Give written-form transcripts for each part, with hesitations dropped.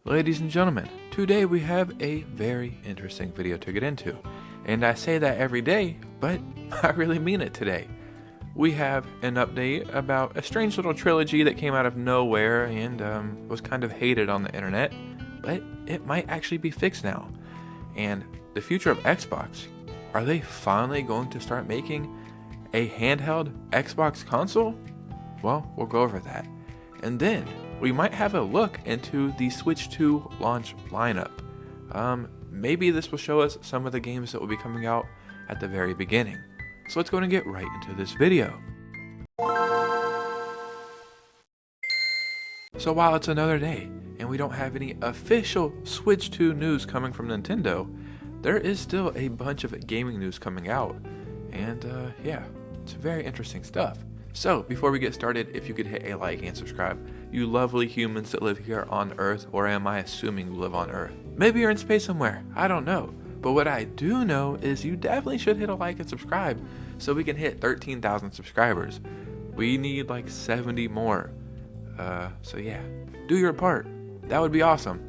Ladies and gentlemen, today we have a very interesting video to get into. And I say that every day, but I really mean it today. We have an update about a strange little trilogy that came out of nowhere and was kind of hated on the internet, but it might actually be fixed now. And the future of Xbox, are they finally going to start making a handheld Xbox console? Well, we'll go over that. And then we might have a look into the Switch 2 launch lineup. Maybe this will show us some of the games that will be coming out at the very beginning. So let's go and get right into this video. So while it's another day and we don't have any official Switch 2 news coming from Nintendo, there is still a bunch of gaming news coming out. And yeah, it's very interesting stuff. So before we get started, if you could hit a like and subscribe, you lovely humans that live here on Earth, or am I assuming you live on Earth? Maybe you're in space somewhere, I don't know. But what I do know is you definitely should hit a like and subscribe so we can hit 13,000 subscribers. We need like 70 more. So yeah, do your part. That would be awesome.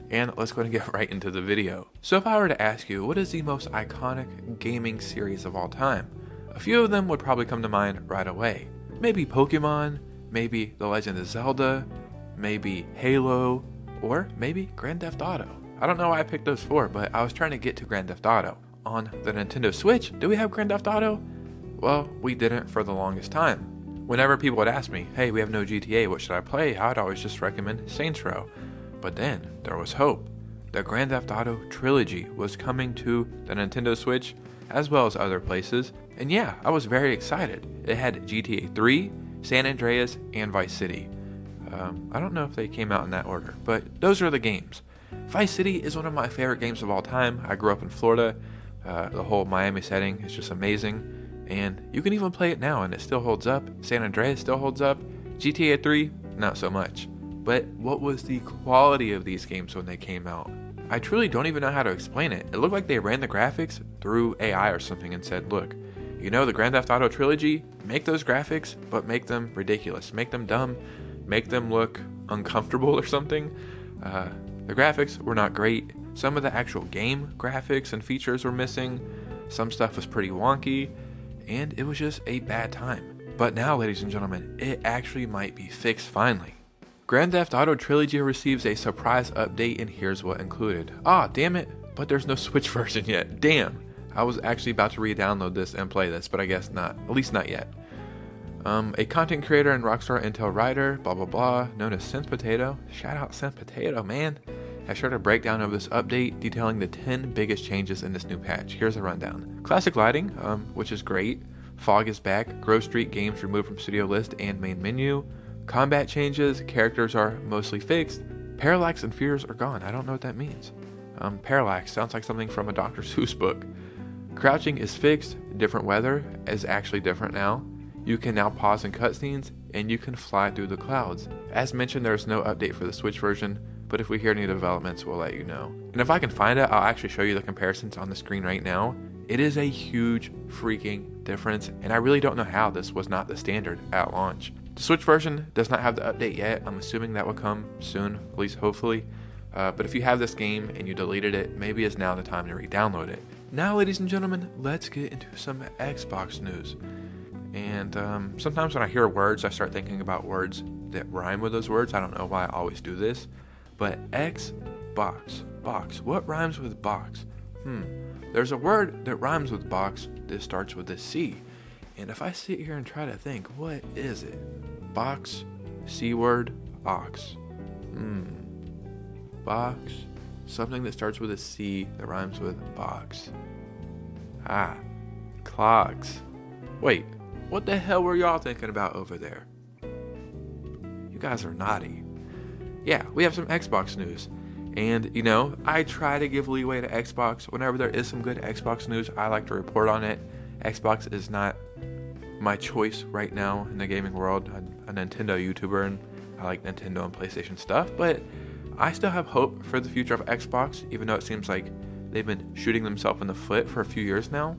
And let's go and get right into the video. So if I were to ask you, what is the most iconic gaming series of all time? A few of them would probably come to mind right away. Maybe Pokemon, maybe The Legend of Zelda, maybe Halo, or maybe Grand Theft Auto. I don't know why I picked those four, but I was trying to get to Grand Theft Auto. On the Nintendo Switch, do we have Grand Theft Auto? Well, we didn't for the longest time. Whenever people would ask me, hey, we have no GTA, what should I play? I'd always just recommend Saints Row. But then, there was hope. The Grand Theft Auto trilogy was coming to the Nintendo Switch, as well as other places, and yeah, I was very excited. It had GTA 3, San Andreas, and Vice City. I don't know if they came out in that order, but those are the games. Vice City is one of my favorite games of all time. I grew up in Florida. The whole Miami setting is just amazing, and you can even play it now and it still holds up. San Andreas still holds up. GTA 3, not so much. But what was the quality of these games when they came out? I truly don't even know how to explain it. It looked like they ran the graphics through AI or something and said, look, you know the Grand Theft Auto trilogy? Make those graphics, but make them ridiculous. Make them dumb. Make them look uncomfortable or something. The graphics were not great. Some of the actual game graphics and features were missing. Some stuff was pretty wonky. And it was just a bad time. But now, ladies and gentlemen, it actually might be fixed finally. Grand Theft Auto Trilogy receives a surprise update, and here's what included. Ah, damn it, but there's no Switch version yet. Damn. I was actually about to re-download this and play this, but I guess not. At least not yet. A content creator and Rockstar Intel writer, blah blah blah, known as Sense Potato. Shout out Sense Potato, man. I shared a breakdown of this update detailing the 10 biggest changes in this new patch. Here's a rundown. Classic lighting, which is great. Fog is back. Grove Street games removed from studio list and main menu. Combat changes, characters are mostly fixed. Parallax and fears are gone. I don't know what that means. Parallax sounds like something from a Dr. Seuss book. Crouching is fixed. Different weather is actually different now. You can now pause in cutscenes, and you can fly through the clouds. As mentioned, there's no update for the Switch version, but if we hear any developments, we'll let you know. And if I can find it, I'll actually show you the comparisons on the screen right now. It is a huge freaking difference, and I really don't know how this was not the standard at launch. The Switch version does not have the update yet. I'm assuming that will come soon, at least hopefully. But if you have this game and you deleted it, maybe it's now the time to re-download it. Now, ladies and gentlemen, let's get into some Xbox news. And sometimes when I hear words, I start thinking about words that rhyme with those words. I don't know why I always do this. But Xbox, box. What rhymes with box? There's a word that rhymes with box that starts with a C. And if I sit here and try to think, what is it? Box, C word, ox. Box, something that starts with a C that rhymes with box. Ah, clogs. Wait, what the hell were y'all thinking about over there? You guys are naughty. Yeah, we have some Xbox news. And, you know, I try to give leeway to Xbox. Whenever there is some good Xbox news, I like to report on it. Xbox is not my choice right now in the gaming world. I'm a Nintendo YouTuber and I like Nintendo and PlayStation stuff, but I still have hope for the future of Xbox, even though it seems like they've been shooting themselves in the foot for a few years now.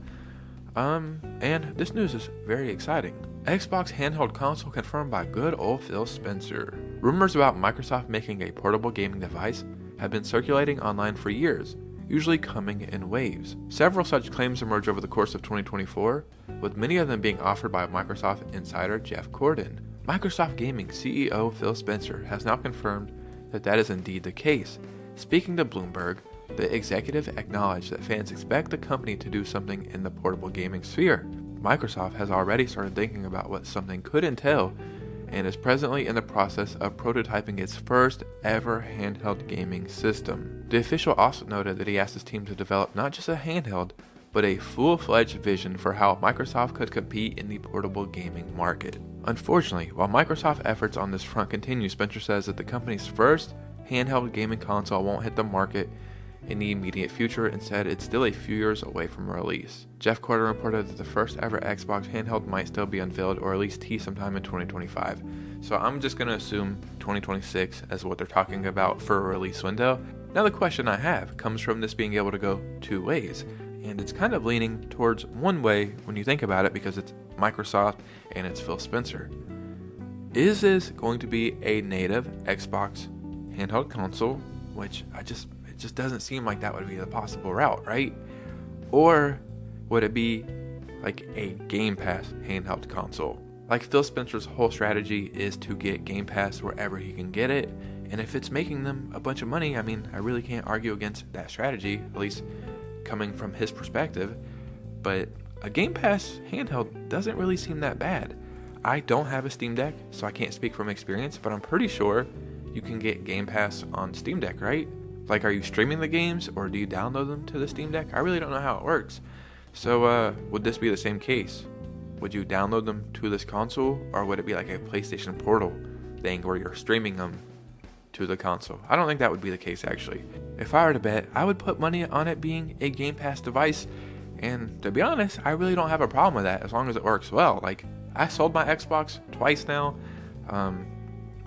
And this news is very exciting. Xbox handheld console confirmed by good old Phil Spencer. Rumors about Microsoft making a portable gaming device have been circulating online for years, usually coming in waves. Several such claims emerged over the course of 2024, with many of them being offered by Microsoft insider Jeff Gordon. Microsoft Gaming CEO Phil Spencer has now confirmed that is indeed the case. Speaking to Bloomberg, the executive acknowledged that fans expect the company to do something in the portable gaming sphere. Microsoft has already started thinking about what something could entail and is presently in the process of prototyping its first ever handheld gaming system. The official also noted that he asked his team to develop not just a handheld, but a full-fledged vision for how Microsoft could compete in the portable gaming market. Unfortunately, while Microsoft efforts on this front continue, Spencer says that the company's first handheld gaming console won't hit the market in the immediate future. Instead, it's still a few years away from release. Jeff Gordon reported that the first ever Xbox handheld might still be unveiled or at least teased sometime in 2025. So I'm just going to assume 2026 as what they're talking about for a release window. Now the question I have comes from this being able to go two ways. And it's kind of leaning towards one way when you think about it because it's Microsoft and it's Phil Spencer. Is this going to be a native Xbox handheld console, which it just doesn't seem like that would be the possible route, right? Or would it be like a Game Pass handheld console? Like Phil Spencer's whole strategy is to get Game Pass wherever he can get it, and if it's making them a bunch of money, I mean, I really can't argue against that strategy, at least coming from his perspective. But a Game Pass handheld doesn't really seem that bad. I don't have a Steam Deck, so I can't speak from experience, but I'm pretty sure you can get Game Pass on Steam Deck, right? Like, are you streaming the games or do you download them to the Steam Deck? I really don't know how it works. So would this be the same case? Would you download them to this console, or would it be like a PlayStation Portal thing where you're streaming them to the console? I don't think that would be the case, actually. If I were to bet, I would put money on it being a Game Pass device, and to be honest, I really don't have a problem with that as long as it works well. Like, I sold my Xbox twice now.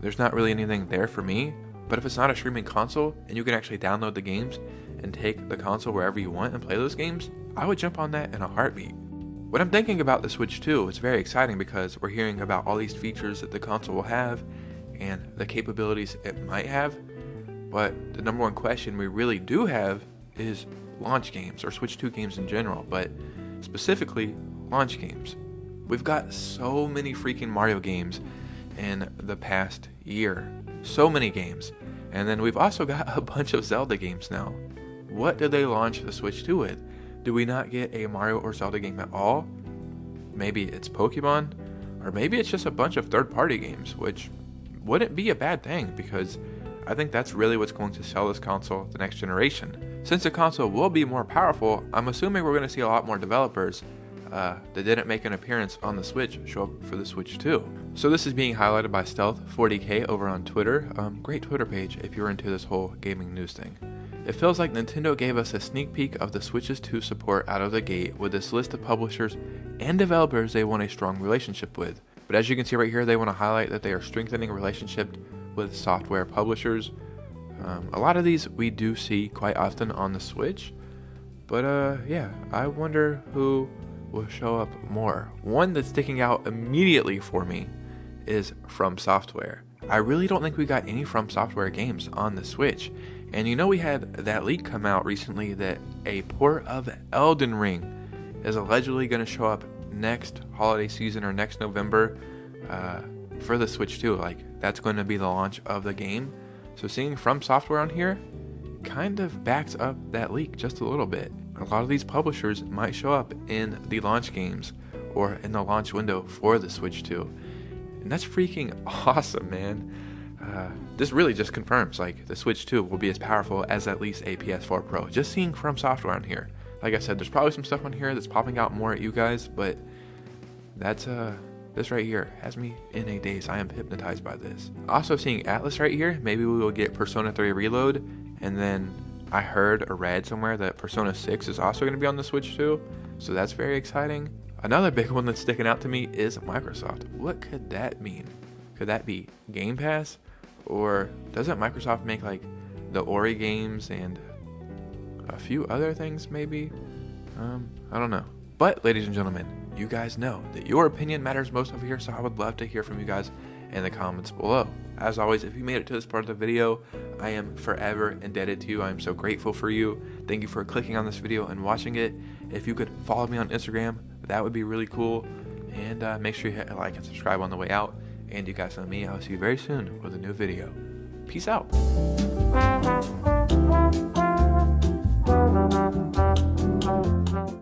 There's not really anything there for me, but if it's not a streaming console and you can actually download the games and take the console wherever you want and play those games, I would jump on that in a heartbeat. When I'm thinking about the Switch 2, it's very exciting because we're hearing about all these features that the console will have and the capabilities it might have, but the number one question we really do have is launch games, or Switch 2 games in general, but specifically launch games. We've got so many freaking Mario games in the past year, so many games, and then we've also got a bunch of Zelda games now. What did they launch the Switch 2 with? Do we not get a Mario or Zelda game at all? Maybe it's Pokemon, or maybe it's just a bunch of third-party games, which wouldn't be a bad thing because I think that's really what's going to sell this console the next generation. Since the console will be more powerful, I'm assuming we're going to see a lot more developers that didn't make an appearance on the Switch show up for the Switch 2. So this is being highlighted by Stealth40k over on Twitter. Great Twitter page if you're into this whole gaming news thing. It feels like Nintendo gave us a sneak peek of the Switch's 2 support out of the gate with this list of publishers and developers they want a strong relationship with. But as you can see right here, they want to highlight that they are strengthening a relationship with software publishers. A lot of these we do see quite often on the Switch, but yeah, I wonder who will show up more. One that's sticking out immediately for me is From Software. I really don't think we got any From Software games on the Switch. And you know, we had that leak come out recently that a port of Elden Ring is allegedly going to show up next holiday season or next November for the Switch 2. Like, that's going to be the launch of the game. So seeing From Software on here kind of backs up that leak just a little bit. A lot of these publishers might show up in the launch games or in the launch window for the Switch 2. And that's freaking awesome, man. This really just confirms, like, the Switch 2 will be as powerful as at least a PS4 Pro. Just seeing From Software on here. Like I said, there's probably some stuff on here that's popping out more at you guys, but that's, this right here has me in a daze. I am hypnotized by this. Also seeing Atlas right here, maybe we will get Persona 3 Reload, and then I heard or read somewhere that Persona 6 is also going to be on the Switch 2, so that's very exciting. Another big one that's sticking out to me is Microsoft. What could that mean? Could that be Game Pass? Or doesn't Microsoft make like the Ori games and a few other things maybe? I don't know. But ladies and gentlemen, you guys know that your opinion matters most over here, so I would love to hear from you guys in the comments below. As always, if you made it to this part of the video, I am forever indebted to you. I am so grateful for you. Thank you for clicking on this video and watching it. If you could follow me on Instagram, that would be really cool. And make sure you hit like and subscribe on the way out. And you guys know me, I'll see you very soon with a new video. Peace out.